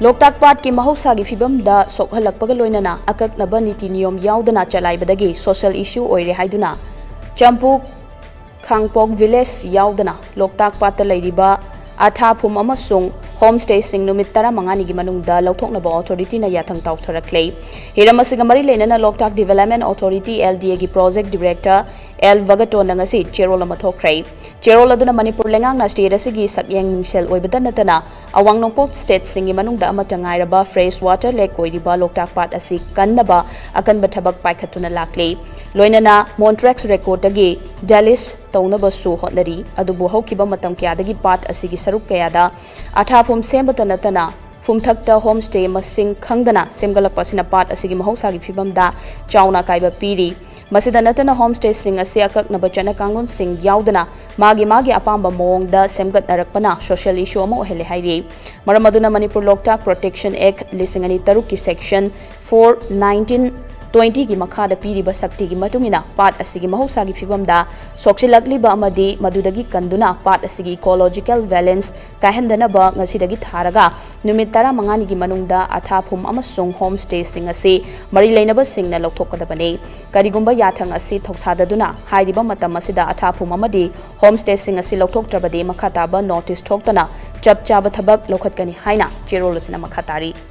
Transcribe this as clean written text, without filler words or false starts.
लोकताक पाट की महौसागी फिबमदा सोकहलकपगा लोइनना अकक्नबा नीति नियम याउदना चलाइबदगी सोशल इश्यू ओइरे हाइदुना चंपू खांगपोक विलेज याउदना लोकताक पाट लैरिबा आथाफुम अमसुंग होमस्टे सिंग नुमित 15 की मनुंगदा लौथोकनबा अथॉरिटी ना याथंग ताउथरक्ले हिरम असिगा मरी लेनना लोकताक डेवलपमेंट अथॉरिटी LDA की project director L Vagaton nangasi चेरोल अमा थोक्रे चेरोल अदुना मणिपुर लेंगांगना स्टेट असिगी सक्यंग मिसेल ओइबदा नतना अवांग नोंपोक स्टेट सिंगी मनुंगदा अमा तंगाइरबा फ्रेश वाटर लेक ओइरिबा लोकताक पाट असि कन्नबा अकनबा थबक पाइखतुना लाक्ले लोइनना मॉन्ट्रैक्स रेकॉर्डगी डेलिस तौनबसु होटनरी अदुबु हौकिबा मतम क्यादगी पाट असिगी सरुक कयादा अथाफुम सेमबता नतना फुमथक्ता होमस्टे मसिंग खंगदना सेमगलकपसिना पाट असिगी महौसागी फिबमदा चाउना काइबा पीरी मसिदा नतना होमस्टे सिंग असे अकक्नबा चना कांगलोन सिंग याउदना मागी अपांबा मोंगदा सेमगतनरकपना सोशल इश्यू अमा ओहेले हाइरि मरम अदुना मणिपुर लोकताक प्रोटेक्शन एक्ट 2003 की सेक्शन 41920 की मखादा पीरिबा शक्ति की मतुंगिना पाट असिगी महौसागी फिबमदा सोक्सिलकलिबा अमदी मदुदगी कंदुना पाट असिगी इकोलॉजिकल बैलेंस काहंदनबा ngasiदगी थारगा नुमित 15 की मनुंगदा अथाफुम अमसुंग होमस्टे सिंग असे मरी लेनबा सिंगना लौथोकदबने करिगुंबा याथंग असे थौसाददुना हाइरिबा मतम असिदा अथाफुम अमदी होमस्टे सिंग असे लौथोकत्रबदे मखाताबा नोटिस थोक्तना चप चाबा थबक लौखतकनी हाइना चेरोल असिना मखातारी।